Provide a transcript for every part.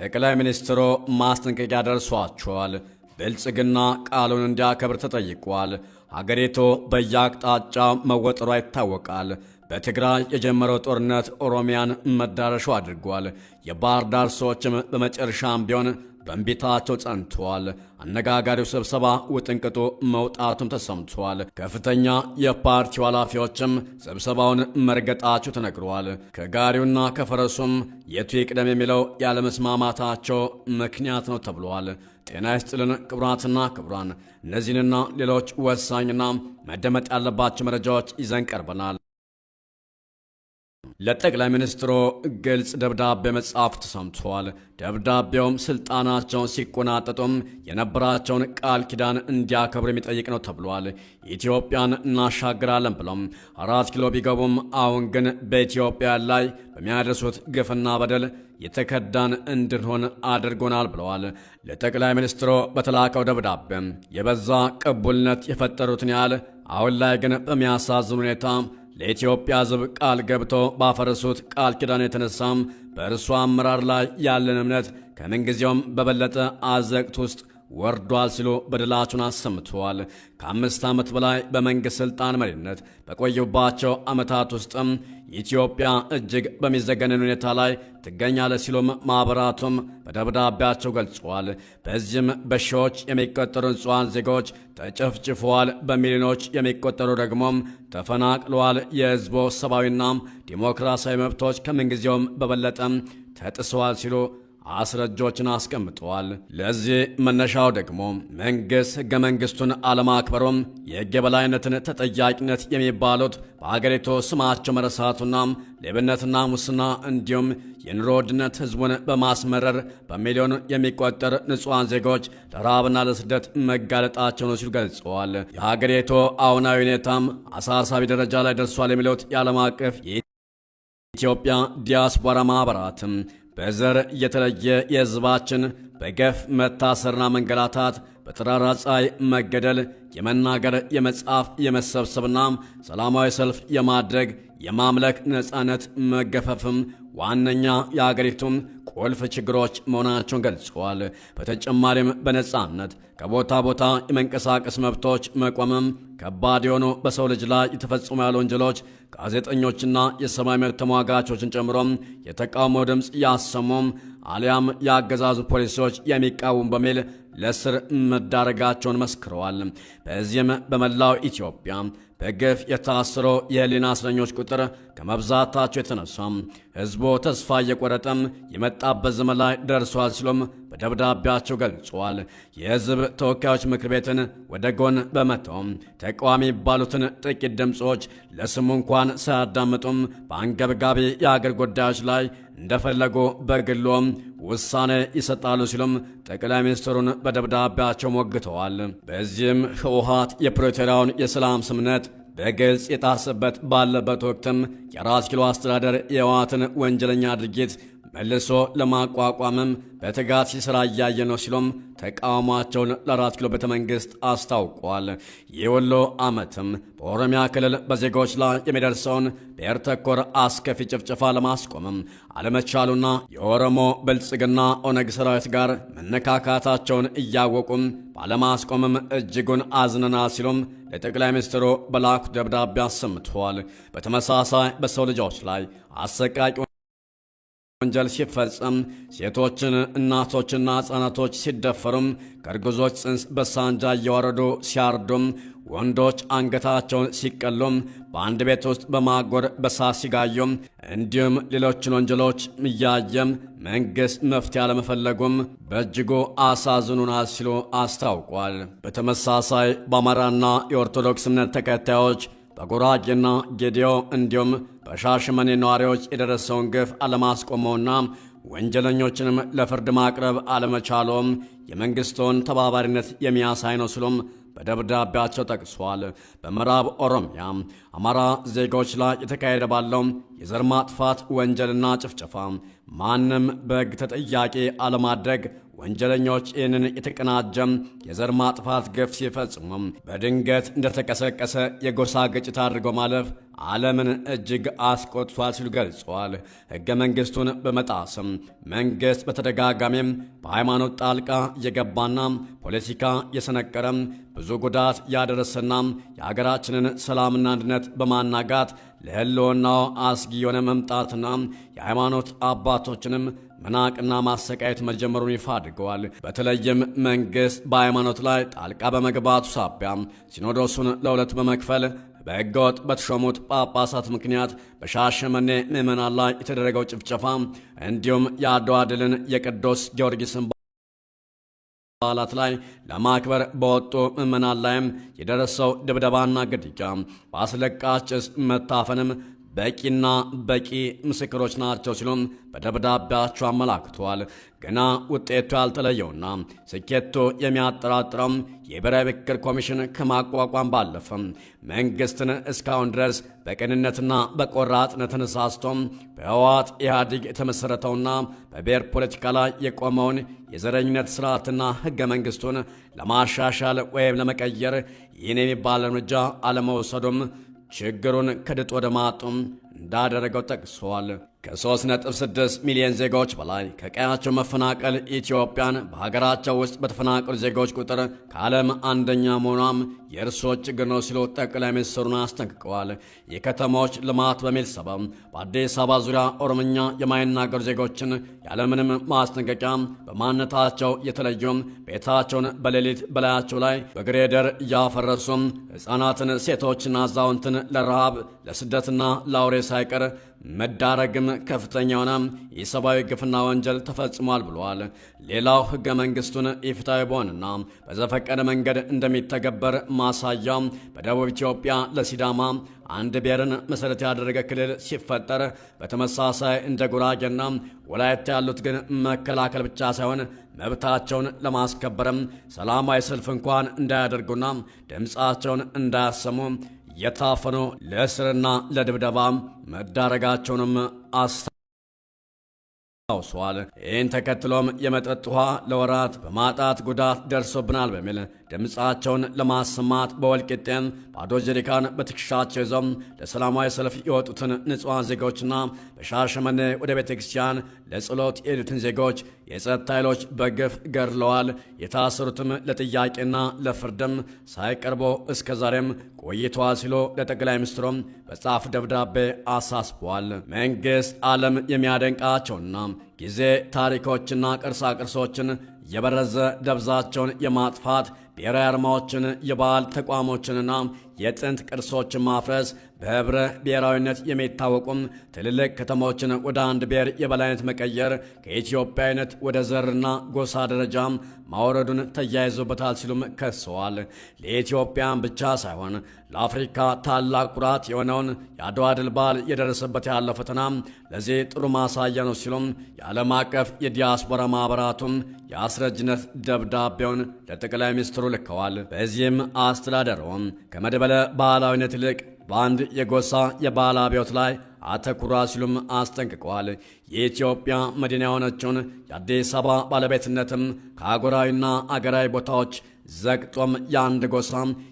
ጠቅላይ ሚኒስትሩ ማስጠንቀቂያ ደርሷቸዋል። ብልጽግና ቃሉን እንዲያከብር ተጠይቋል። ሀገሪቱ በየአቅጣጫው መወጠሯ ይታወቃል። በትግራይ የጀመረው ጦርነት ኦሮሚያን መዳረሻው አድርጓል። የባህር ዳር ሰዎችም በመጨረሻም ቢሆን በእንቢታቸው ጸንተዋል። አነጋጋሪው ስብሰባ ውጥንቅጡ መውጣቱም ተሰምቷል። ከፍተኛ የፓርቲው ኃላፊዎችም ስብሰባውን መርገጣቸው ተነግሯል። ከጋሪውና ከፈረሱም የቱ ይቅደም የሚለው ያለመስማማታቸው ምክንያት ነው ተብሏል። ጤና ይስጥልን ክቡራትና ክቡራን፣ እነዚህንና ሌሎች ወሳኝና መደመጥ ያለባቸው መረጃዎች ይዘን ቀርበናል። ለጠቅላይ ሚኒስትሩ ግልጽ ደብዳቤ መጻፍ ተሰምቷል። ደብዳቤውም ስልጣናቸውን ሲቆናጠጡም የነበራቸውን ቃል ኪዳን እንዲያከብሩ የሚጠይቅ ነው ተብሏል። ኢትዮጵያን እናሻግራለን ብሎም 4 ኪሎ ቢገቡም አሁን ግን በኢትዮጵያ ላይ በሚያደርሱት ግፍና በደል የተከዳን እንድንሆን አድርጎናል ብለዋል። ለጠቅላይ ሚኒስትሩ በተላከው ደብዳቤ የበዛ ቅቡልነት የፈጠሩትን ያህል አሁን ላይ ግን በሚያሳዝን ሁኔታ ለኢትዮጵያ ሕዝብ ቃል ገብቶ ባፈረሱት ቃል ኪዳን የተነሳም በእርሱ አመራር ላይ ያለን እምነት ከምንጊዜውም በበለጠ አዘቅት ውስጥ ወርዷል ሲሉ በደላቸውን አሰምተዋል። ከ5 ዓመት በላይ በመንግሥት ሥልጣን መሪነት በቆዩባቸው ዓመታት ውስጥም ኢትዮጵያ እጅግ በሚዘገነን ሁኔታ ላይ ትገኛለች ሲሉም ማኅበራቱም በደብዳቤያቸው ገልጸዋል። በዚህም በሺዎች የሚቆጠሩ ንጹሐን ዜጎች ተጨፍጭፈዋል፣ በሚሊዮኖች የሚቆጠሩ ደግሞም ተፈናቅለዋል። የሕዝቡ ሰብአዊና ዲሞክራሲያዊ መብቶች ከምንጊዜውም በበለጠም ተጥሰዋል ሲሉ አስረጆችን አስቀምጠዋል። ለዚህ መነሻው ደግሞ መንግሥት ሕገ መንግሥቱን አለማክበሩም፣ የሕግ የበላይነትን ተጠያቂነት የሚባሉት በአገሪቱ ስማቸው መረሳቱና ሌብነትና ሙስና እንዲሁም የኑሮ ውድነት ሕዝቡን በማስመረር በሚሊዮን የሚቆጠር ንጹሐን ዜጎች ለረሃብና ለስደት መጋለጣቸው ነው ሲሉ ገልጸዋል። የሀገሪቱ አሁናዊ ሁኔታም አሳሳቢ ደረጃ ላይ ደርሷል የሚሉት የዓለም አቀፍ የኢትዮጵያ ዲያስፖራ ማኅበራትም በዘር የተለየ የሕዝባችን በገፍ መታሰርና መንገላታት፣ በጠራራ ፀሐይ መገደል፣ የመናገር፣ የመጻፍ፣ የመሰብሰብና ሰላማዊ ሰልፍ የማድረግ የማምለክ ነፃነት መገፈፍም ዋነኛ የአገሪቱም ቁልፍ ችግሮች መሆናቸውን ገልጸዋል። በተጨማሪም በነፃነት ከቦታ ቦታ የመንቀሳቀስ መብቶች መቆምም ከባድ የሆኑ በሰው ልጅ ላይ የተፈጸሙ ያሉ ወንጀሎች ጋዜጠኞችና የሰብአዊ መብት ተሟጋቾችን ጨምሮም የተቃውሞ ድምፅ ያሰሙም አሊያም የአገዛዙ ፖሊሶች የሚቃወሙ በሚል ለእስር መዳረጋቸውን መስክረዋል። በዚህም በመላው ኢትዮጵያ በግፍ የታሰሩ የህሊና እስረኞች ቁጥር ከመብዛታቸው የተነሳ ሕዝቡ ተስፋ እየቆረጠም የመጣበት ዘመን ላይ ደርሷል ሲሉም በደብዳቤያቸው ገልጸዋል። የሕዝብ ተወካዮች ምክር ቤትን ወደ ጎን በመተው ተቃዋሚ የሚባሉትን ጥቂት ድምፆች ለስሙ እንኳን ሳያዳምጡም በአንገብጋቢ የአገር ጉዳዮች ላይ እንደፈለጉ በግሎም ውሳኔ ይሰጣሉ ሲሉም ጠቅላይ ሚኒስትሩን በደብዳቤያቸው ሞግተዋል። በዚህም ህወሓት የፕሪቶሪያውን የሰላም ስምምነት በግልጽ የጣሰበት ባለበት ወቅትም የ4 ኪሎ አስተዳደር የህወሓትን ወንጀለኛ ድርጊት መልሶ ለማቋቋምም በትጋት ሲሰራ እያየ ነው ሲሉም ተቃውሟቸውን ለ4 ኪሎ ቤተ መንግሥት አስታውቋል። የወሎ ዓመትም በኦሮሚያ ክልል በዜጎች ላይ የሚደርሰውን ብሔር ተኮር አስከፊ ጭፍጨፋ ለማስቆምም አለመቻሉና የኦሮሞ ብልጽግና ኦነግ ሰራዊት ጋር መነካካታቸውን እያወቁም ባለማስቆምም እጅጉን አዝነናል ሲሉም ለጠቅላይ ሚኒስትሩ በላኩ ደብዳቤ አሰምተዋል። በተመሳሳይ በሰው ልጆች ላይ አሰቃቂ ወንጀል ሲፈጸም ሴቶችን፣ እናቶችና ሕፃናቶች ሲደፈሩም ከእርጉዞች ጽንስ በሳንጃ እየወረዱ ሲያርዱም ወንዶች አንገታቸውን ሲቀሉም በአንድ ቤት ውስጥ በማጎር በሳት ሲጋዩም እንዲሁም ሌሎችን ወንጀሎች እያየም መንግሥት መፍትሄ አለመፈለጉም በእጅጉ አሳዝኑናል ሲሉ አስታውቋል። በተመሳሳይ በአማራና የኦርቶዶክስ እምነት ተከታዮች በጉራጌና ጌዲዮ እንዲሁም በሻሸመኔ ነዋሪዎች የደረሰውን ግፍ አለማስቆመውና ወንጀለኞችንም ለፍርድ ማቅረብ አለመቻሎም የመንግሥቱን ተባባሪነት የሚያሳይ ነው ሲሉም በደብዳቤያቸው ጠቅሷል። በምዕራብ ኦሮሚያ አማራ ዜጎች ላይ የተካሄደ ባለው የዘር ማጥፋት ወንጀልና ጭፍጨፋ ማንም በሕግ ተጠያቂ አለማድረግ ወንጀለኞች ይህንን የተቀናጀም የዘር ማጥፋት ግፍ ሲፈጽሙም በድንገት እንደተቀሰቀሰ የጎሳ ግጭት አድርገው ማለፍ ዓለምን እጅግ አስቆጥቷል ሲሉ ገልጸዋል። ሕገ መንግሥቱን በመጣስም መንግሥት በተደጋጋሚም በሃይማኖት ጣልቃ እየገባና ፖለቲካ የሰነቀረም ብዙ ጉዳት ያደረሰና የሀገራችንን ሰላምና አንድነት በማናጋት ለሕልውናው አስጊ የሆነ መምጣትና የሃይማኖት አባቶችንም መናቅና ማሰቃየት መጀመሩን ይፋ አድርገዋል። በተለይም መንግሥት በሃይማኖት ላይ ጣልቃ በመግባቱ ሳቢያ ሲኖዶሱን ለሁለት በመክፈል በሕገወጥ በተሾሙት ጳጳሳት ምክንያት በሻሸመኔ ምዕመናን ላይ የተደረገው ጭፍጨፋ እንዲሁም የአድዋ ድልን የቅዱስ ጊዮርጊስን በዓላት ላይ ለማክበር በወጡ ምዕመናን ላይም የደረሰው ድብደባና ግድያ በአስለቃሽ ጭስ መታፈንም በቂና በቂ ምስክሮች ናቸው ሲሉም በደብዳቤያቸው አመላክተዋል። ገና ውጤቱ ያልተለየውና ስኬቱ የሚያጠራጥረው የብሔራዊ ምክክር ኮሚሽን ከማቋቋም ባለፈ መንግሥትን እስካሁን ድረስ በቅንነትና በቆራጥነት ተነሳስቶም በህወሓት ኢህአዴግ የተመሠረተውና በብሔር ፖለቲካ ላይ የቆመውን የዘረኝነት ስርዓትና ሕገ መንግሥቱን ለማሻሻል ወይም ለመቀየር ይህን የሚባል እርምጃ አለመውሰዱም ችግሩን ከድጥ ወደ ማጡም እንዳደረገው ጠቅሷል። ከ3.6 ሚሊዮን ዜጎች በላይ ከቀያቸው መፈናቀል ኢትዮጵያን በሀገራቸው ውስጥ በተፈናቀሉ ዜጎች ቁጥር ከዓለም አንደኛ መሆኗም የእርሶች ችግር ነው ሲሉ ጠቅላይ ሚኒስትሩን አስጠንቅቀዋል። የከተሞች ልማት በሚል ሰበብ በአዲስ አበባ ዙሪያ ኦሮምኛ የማይናገሩ ዜጎችን ያለምንም ማስጠንቀቂያ በማንነታቸው የተለዩም ቤታቸውን በሌሊት በላያቸው ላይ በግሬደር እያፈረሱም ሕፃናትን፣ ሴቶችና አዛውንትን ለረሃብ ለስደትና ለአውሬ ሳይቀር መዳረግም ከፍተኛ የሆነ የሰብአዊ ግፍና ወንጀል ተፈጽሟል ብለዋል። ሌላው ሕገ መንግሥቱን ኢፍትሐዊ በሆነና በዘፈቀደ መንገድ እንደሚተገበር ማሳያ በደቡብ ኢትዮጵያ ለሲዳማ አንድ ብሔርን መሠረት ያደረገ ክልል ሲፈጠር በተመሳሳይ እንደ ጉራጌና ወላይታ ያሉት ግን መከላከል ብቻ ሳይሆን መብታቸውን ለማስከበርም ሰላማዊ ሰልፍ እንኳን እንዳያደርጉና ድምፃቸውን እንዳያሰሙ የታፈኑ ለእስርና ለድብደባ መዳረጋቸውንም አስታውሷል። ይህን ተከትሎም የመጠጥ ውሃ ለወራት በማጣት ጉዳት ደርሶብናል በሚል ድምፃቸውን ለማሰማት በወልቂጤም ባዶ ጀሪካን በትከሻቸው ይዘው ለሰላማዊ ሰልፍ የወጡትን ንጹሐን ዜጎችና በሻሸመኔ ወደ ቤተ ክርስቲያን ለጸሎት የሄዱትን ዜጎች የጸጥታ ኃይሎች በግፍ ገድለዋል። የታሰሩትም ለጥያቄና ለፍርድም ሳይቀርቡ እስከ ዛሬም ቆይተዋል ሲሉ ለጠቅላይ ሚኒስትሩም በጻፍ ደብዳቤ አሳስበዋል። መንግሥት ዓለም የሚያደንቃቸውና ጊዜ ታሪኮችና ቅርሳ ቅርሶችን የበረዘ ደብዛቸውን የማጥፋት ብሔራዊ አርማዎችን፣ የባህል ተቋሞችንና የጥንት ቅርሶችን ማፍረስ በህብረ ብሔራዊነት የሚታወቁም ትልልቅ ከተሞችን ወደ አንድ ብሔር የበላይነት መቀየር ከኢትዮጵያዊነት ወደ ዘርና ጎሳ ደረጃም ማውረዱን ተያይዞበታል ሲሉም ከሰዋል። ለኢትዮጵያን ብቻ ሳይሆን ለአፍሪካ ታላቅ ኩራት የሆነውን የአድዋ ድል በዓል የደረሰበት ያለው ፈተና ለዚህ ጥሩ ማሳያ ነው ሲሉም የዓለም አቀፍ የዲያስፖራ ማኅበራቱም የአስረጅነት ደብዳቤውን ለጠቅላይ ሚኒስትሩ ልከዋል። በዚህም አስተዳደሩም ከመደበለ ባህላዊነት ይልቅ በአንድ የጎሳ የባህል አብዮት ላይ አተኩራ ሲሉም አስጠንቅቀዋል። የኢትዮጵያ መዲና የሆነችውን የአዲስ አበባ ባለቤትነትም ከአህጉራዊና አገራዊ ቦታዎች ዘግጦም የአንድ ጎሳ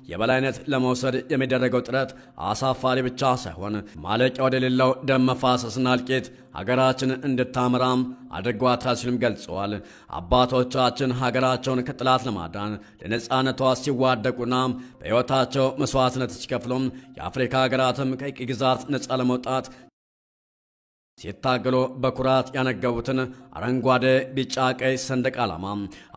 የበላይነት ለመውሰድ የሚደረገው ጥረት አሳፋሪ ብቻ ሳይሆን ማለቂያ ወደሌለው ደም መፋሰስና እልቂት ሀገራችን እንድታምራም አድርጓታል ሲሉም ገልጸዋል። አባቶቻችን ሀገራቸውን ከጥላት ለማዳን ለነፃነቷ ሲዋደቁና በሕይወታቸው መስዋዕትነት ሲከፍሉም የአፍሪካ ሀገራትም ከቅኝ ግዛት ነፃ ለመውጣት ሲታገሉ በኩራት ያነገቡትን አረንጓዴ፣ ቢጫ፣ ቀይ ሰንደቅ ዓላማ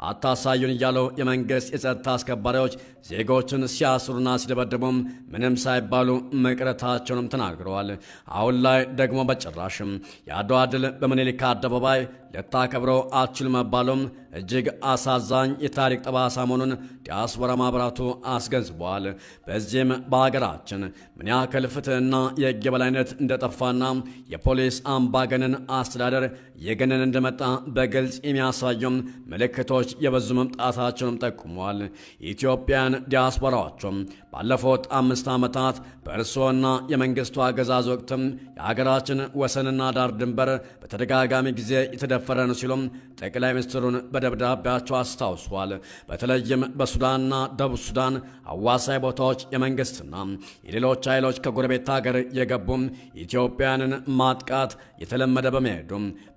አታሳዩን እያሉ የመንግሥት የጸጥታ አስከባሪዎች ዜጎችን ሲያስሩና ሲደበድቡም ምንም ሳይባሉ መቅረታቸውንም ተናግረዋል። አሁን ላይ ደግሞ በጭራሽም የአድዋ ድል በምኒልክ አደባባይ ልታከብረው አትችሉ መባሉም እጅግ አሳዛኝ የታሪክ ጠባሳ መሆኑን ዲያስፖራ ማኅበራቱ አስገንዝበዋል። በዚህም በሀገራችን ምን ያክል ፍትሕና የሕግ የበላይነት እንደጠፋና የፖሊስ አምባገነን አስተዳደር እየገነን እንደመጣ በግልጽ የሚያሳዩም ምልክቶች የበዙ መምጣታቸውንም ጠቁመዋል። ኢትዮጵያን ዲያስፖራዎቹም ባለፉት 5 ዓመታት በእርስዎና የመንግሥቱ አገዛዝ ወቅትም የሀገራችን ወሰንና ዳር ድንበር በተደጋጋሚ ጊዜ የተደፈ የተደፈረ ነው ሲሉም ጠቅላይ ሚኒስትሩን በደብዳቤያቸው አስታውሷል። በተለይም በሱዳንና ደቡብ ሱዳን አዋሳኝ ቦታዎች የመንግስትና የሌሎች ኃይሎች ከጎረቤት ሀገር የገቡም ኢትዮጵያንን ማጥቃት የተለመደ በመሄዱ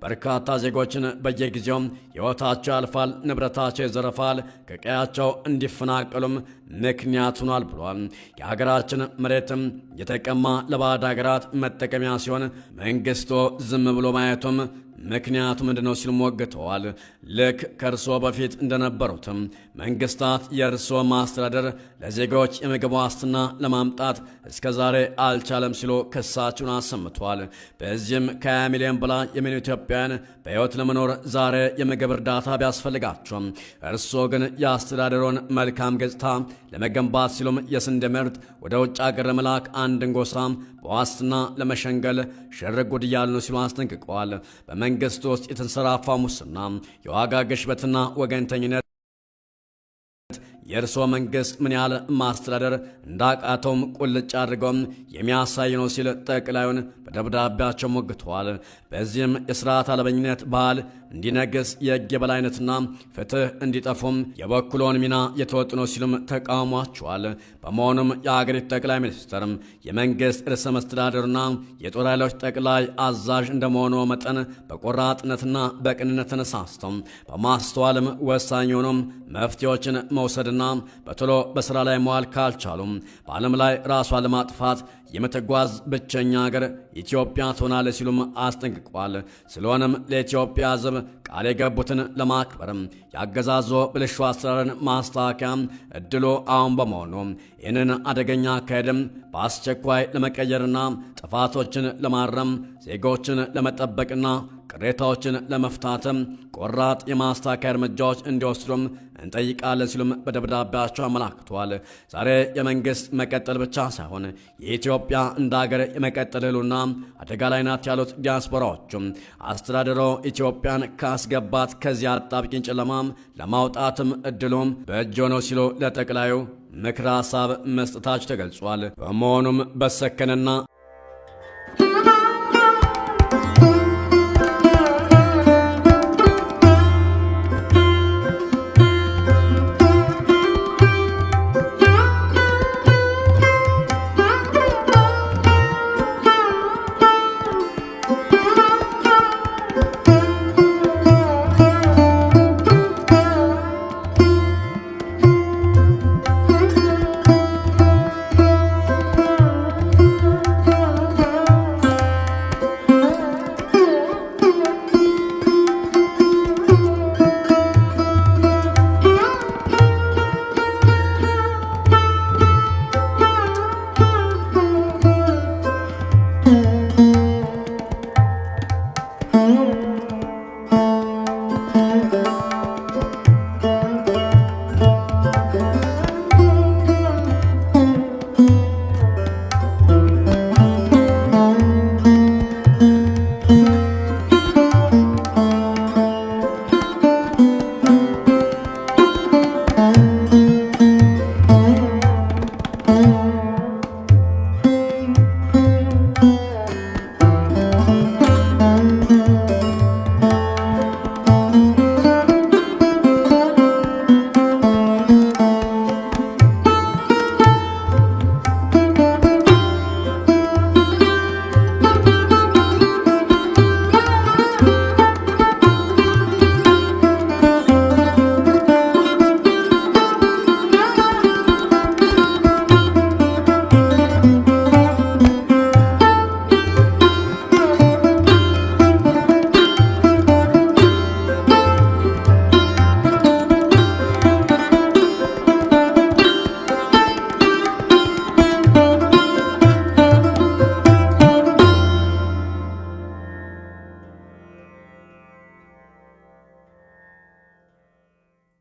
በርካታ ዜጎችን በየጊዜው ሕይወታቸው ያልፋል፣ ንብረታቸው ይዘረፋል፣ ከቀያቸው እንዲፈናቀሉም ምክንያት ሆኗል ብሏል። የሀገራችን መሬትም የተቀማ ለባዕድ ሀገራት መጠቀሚያ ሲሆን መንግስቶ ዝም ብሎ ማየቱም ምክንያቱ ምንድነው ሲሉ ሞግተዋል። ልክ ከእርስዎ በፊት እንደነበሩትም መንግስታት የእርስዎ ማስተዳደር ለዜጎች የምግብ ዋስትና ለማምጣት እስከ ዛሬ አልቻለም ሲሉ ክሳቸውን አሰምተዋል። በዚህም ከ20 ሚሊዮን በላይ የሚሆኑ ኢትዮጵያውያን በሕይወት ለመኖር ዛሬ የምግብ እርዳታ ቢያስፈልጋቸውም እርስዎ ግን የአስተዳደሩን መልካም ገጽታ ለመገንባት ሲሉም የስንዴ ምርት ወደ ውጭ አገር ለመላክ አንድን ጎሳ በዋስትና ለመሸንገል ሽር ጉድ እያሉ ነው ሲሉ አስጠንቅቀዋል። በመንግስት ውስጥ የተንሰራፋ ሙስና፣ የዋጋ ግሽበትና ወገንተኝነት የእርስዎ መንግስት ምን ያህል ማስተዳደር እንዳቃተውም ቁልጭ አድርገውም የሚያሳይ ነው ሲል ጠቅላዩን በደብዳቤያቸው ሞግተዋል። በዚህም የስርዓት አልበኝነት ባህል እንዲነግስ የሕግ የበላይነትና ፍትህ እንዲጠፉም የበኩሎን ሚና የተወጡ ነው ሲሉም ተቃውሟቸዋል። በመሆኑም የሀገሪቱ ጠቅላይ ሚኒስትር የመንግስት ርዕሰ መስተዳድርና የጦር ኃይሎች ጠቅላይ አዛዥ እንደመሆኑ መጠን በቆራጥነትና በቅንነት ተነሳስተው በማስተዋልም ወሳኝ የሆኑም መፍትሄዎችን መውሰድና በቶሎ በሥራ ላይ መዋል ካልቻሉም በዓለም ላይ ራሷን ለማጥፋት የምትጓዝ ብቸኛ ሀገር ኢትዮጵያ ትሆናለች ሲሉም አስጠንቅቋል። ስለሆነም ለኢትዮጵያ ሕዝብ ቃል የገቡትን ለማክበርም ያገዛዞ ብልሹ አሰራርን ማስተካከያ እድሉ አሁን በመሆኑ ይህንን አደገኛ አካሄድም በአስቸኳይ ለመቀየርና ጥፋቶችን ለማረም ዜጎችን ለመጠበቅና ቅሬታዎችን ለመፍታትም ቆራጥ የማስተካከያ እርምጃዎች እንዲወስዱም እንጠይቃለን ሲሉም በደብዳቤያቸው አመላክተዋል። ዛሬ የመንግስት መቀጠል ብቻ ሳይሆን የኢትዮጵያ እንደ ሀገር የመቀጠል ህልውና አደጋ ላይ ናት ያሉት ዲያስፖራዎቹም አስተዳደሮ ኢትዮጵያን ካስገባት ከዚያ አጣብቂኝ ጨለማም ለማውጣትም እድሉም በእጅ ነው ሲሉ ለጠቅላዩ ምክረ ሀሳብ መስጠታቸው ተገልጿል። በመሆኑም በሰከነና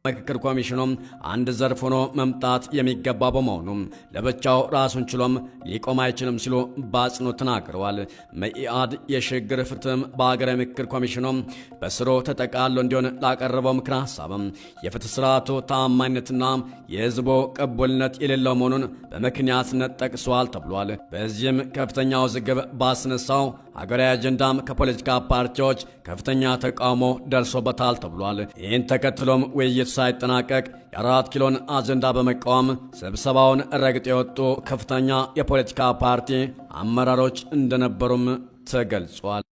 ምክክር ኮሚሽኑም አንድ ዘርፍ ሆኖ መምጣት የሚገባ በመሆኑ ለብቻው ራሱን ችሎም ሊቆም አይችልም ሲሉ በአጽንኦት ተናግረዋል። መኢአድ የሽግግር ፍትህም በሀገራዊ ምክክር ኮሚሽኑ በስሩ ተጠቃሎ እንዲሆን ላቀረበው ምክረ ሀሳብም የፍትህ ስርዓቱ ታማኝነትና የህዝቡ ቅቡልነት የሌለው መሆኑን በምክንያትነት ጠቅሷል ተብሏል። በዚህም ከፍተኛ ውዝግብ ባስነሳው ሀገራዊ አጀንዳም ከፖለቲካ ፓርቲዎች ከፍተኛ ተቃውሞ ደርሶበታል ተብሏል። ይህን ተከትሎም ውይይቱ ሳይጠናቀቅ የ4 ኪሎን አጀንዳ በመቃወም ስብሰባውን ረግጥ የወጡ ከፍተኛ የፖለቲካ ፓርቲ አመራሮች እንደነበሩም ተገልጿል።